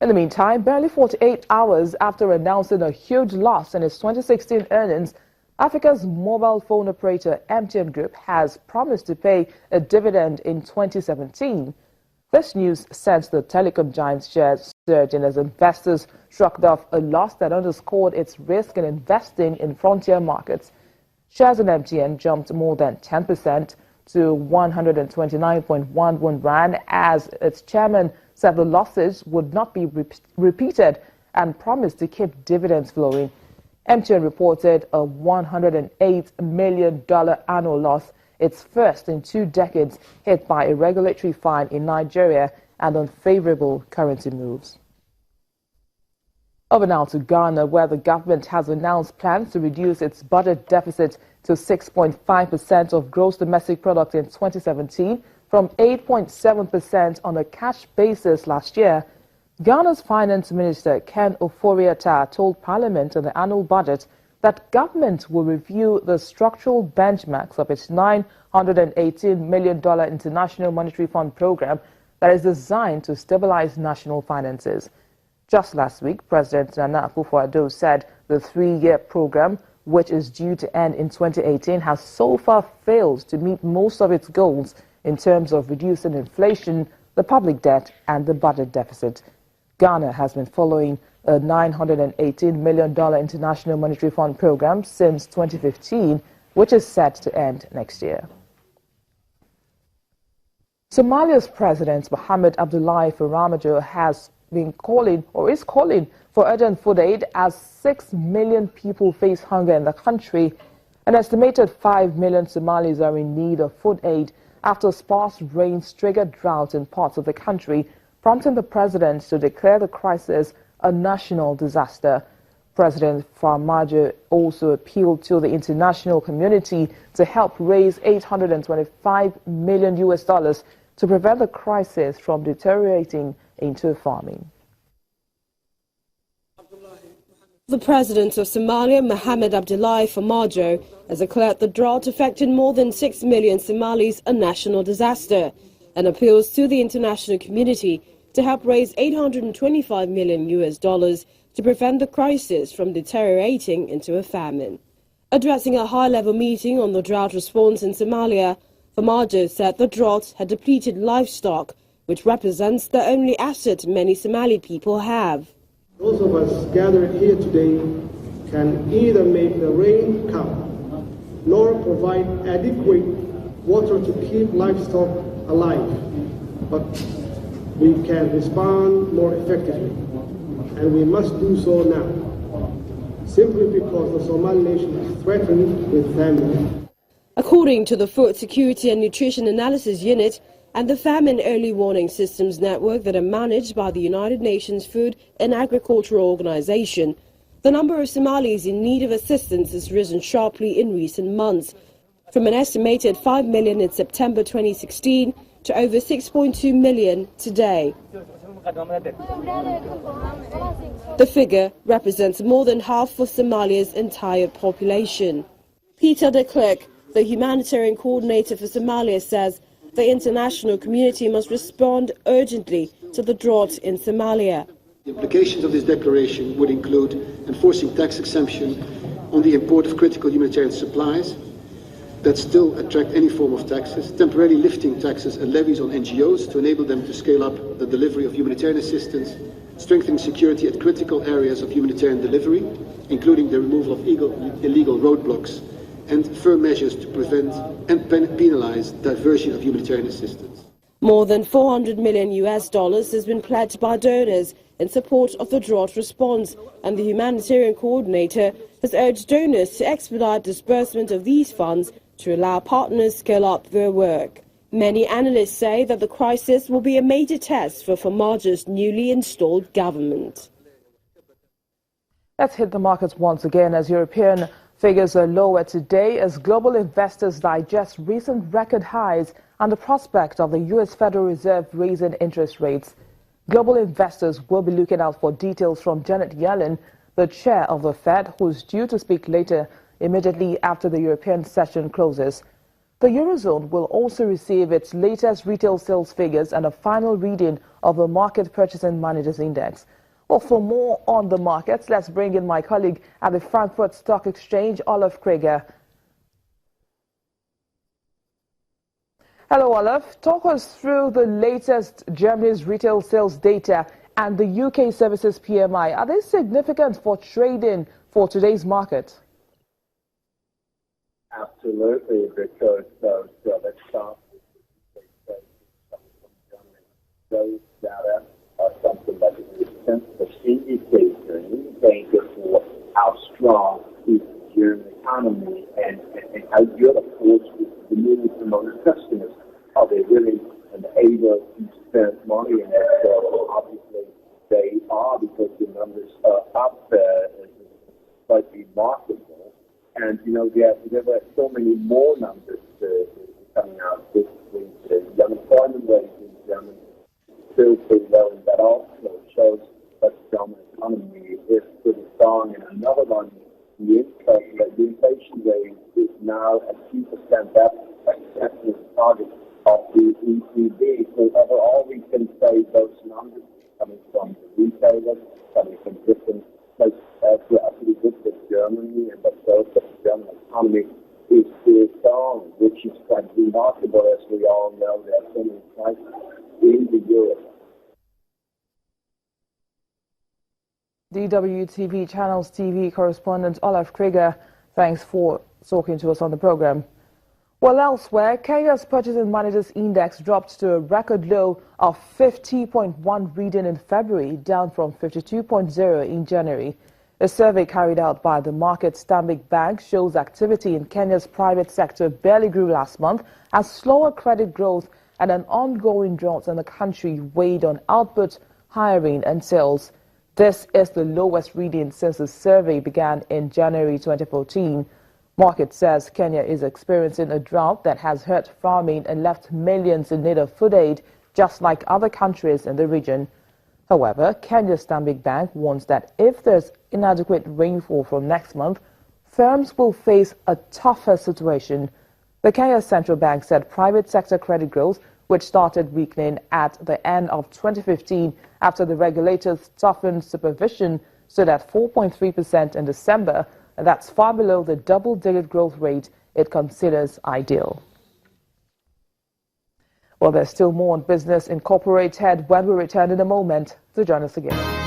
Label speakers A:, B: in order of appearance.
A: In the meantime, barely 48 hours after announcing a huge loss in its 2016 earnings, Africa's mobile phone operator MTN Group has promised to pay a dividend in 2017. This news sent the telecom giant's shares surging as investors shrugged off a loss that underscored its risk in investing in frontier markets. Shares in MTN jumped more than 10% to 129.11 rand as its chairman said the losses would not be repeated and promised to keep dividends flowing. MTN reported a $108 million annual loss, its first in 2 decades, hit by a regulatory fine in Nigeria and unfavorable currency moves. Over now to Ghana, where the government has announced plans to reduce its budget deficit to 6.5% of gross domestic product in 2017 from 8.7% on a cash basis last year. Ghana's Finance Minister Ken Ofori-Atta told Parliament in the annual budget that government will review the structural benchmarks of its $918 million International Monetary Fund program that is designed to stabilize national finances. Just last week, President Nana Akufo-Addo said the 3-year program, which is due to end in 2018, has so far failed to meet most of its goals in terms of reducing inflation, the public debt, and the budget deficit. Ghana has been following a $918 million International Monetary Fund program since 2015, which is set to end next year. Somalia's President Mohamed Abdullahi Farmaajo has been calling for urgent food aid as 6 million people face hunger in the country. An estimated 5 million Somalis are in need of food aid after sparse rains triggered drought in parts of the country, prompting the president to declare the crisis a national disaster. President Farmaajo also appealed to the international community to help raise $825 million to prevent the crisis from deteriorating into farming.
B: The president of Somalia, Mohamed Abdullahi Farmaajo, has declared the drought affecting more than 6 million Somalis a national disaster and appeals to the international community to help raise $825 million to prevent the crisis from deteriorating into a famine. Addressing a high-level meeting on the drought response in Somalia, Farmaajo said the drought had depleted livestock, which represents the only asset many Somali people have.
C: Those of us gathered here today can either make the rain come, nor provide adequate water to keep livestock alive, but we can respond more effectively, and we must do so now, simply because the Somali nation is threatened with famine.
B: According to the Food Security and Nutrition Analysis Unit and the Famine Early Warning Systems Network that are managed by the United Nations Food and Agricultural Organization, the number of Somalis in need of assistance has risen sharply in recent months, from an estimated 5 million in September 2016 to over 6.2 million today. The figure represents more than half of Somalia's entire population. Peter de Klerk, the humanitarian coordinator for Somalia, says the international community must respond urgently to the drought in Somalia.
D: The implications of this declaration would include enforcing tax exemption on the import of critical humanitarian supplies that still attract any form of taxes, temporarily lifting taxes and levies on NGOs to enable them to scale up the delivery of humanitarian assistance, strengthening security at critical areas of humanitarian delivery, including the removal of illegal roadblocks, and firm measures to prevent and penalize diversion of humanitarian assistance.
B: More than $400 million has been pledged by donors in support of the drought response, and the humanitarian coordinator has urged donors to expedite disbursement of these funds to allow partners scale up their work. Many analysts say that the crisis will be a major test for Farmaajo's newly installed government.
A: Let's hit the markets once again as European figures are lower today as global investors digest recent record highs and the prospect of the U.S. Federal Reserve raising interest rates. Global investors will be looking out for details from Janet Yellen, the chair of the Fed, who is due to speak later, immediately after the European session closes. The Eurozone will also receive its latest retail sales figures and a final reading of the Market Purchasing Managers Index. Well, for more on the markets, let's bring in my colleague at the Frankfurt Stock Exchange, Olaf Krieger. Hello, Olaf. Talk us through the latest Germany's retail sales data and the UK services PMI. Are they significant for trading for today's market?
E: Absolutely, because those start those data are something that is sensitive indicator, an indicator for how strong is the German economy and how good, of course, is the mood among customers. Are they willing and able to spend money? And so obviously they are, because the numbers are up quite remarkable. And, you know, there were so many more numbers coming out this week. The unemployment rate in Germany is still pretty low, and that also shows that the German economy is pretty strong. And another one, the inflation rate is now at 2%. That's accepting the target of the ECB. So overall, we can say those numbers coming from the retailers, coming from different places, are pretty good for Germany, and that shows that the German economy is still strong, which is quite remarkable, as we all know. There are so many crises in Europe.
A: DWTV Channels TV correspondent Olaf Krieger, thanks for talking to us on the program. Well, elsewhere, Kenya's Purchasing Managers Index dropped to a record low of 50.1 reading in February, down from 52.0 in January. A survey carried out by the market Stanbic Bank shows activity in Kenya's private sector barely grew last month as slower credit growth and an ongoing drought in the country weighed on output, hiring and sales. This is the lowest reading since the survey began in January 2014. Market says Kenya is experiencing a drought that has hurt farming and left millions in need of food aid, just like other countries in the region. However, Kenya's Stanbic Bank warns that if there's inadequate rainfall from next month, firms will face a tougher situation. The Kenya Central Bank said private sector credit growth, which started weakening at the end of 2015 after the regulators toughened supervision, stood at 4.3% in December, and that's far below the double-digit growth rate it considers ideal. Well, there's still more on Business Incorporated when we return in a moment. So join us again.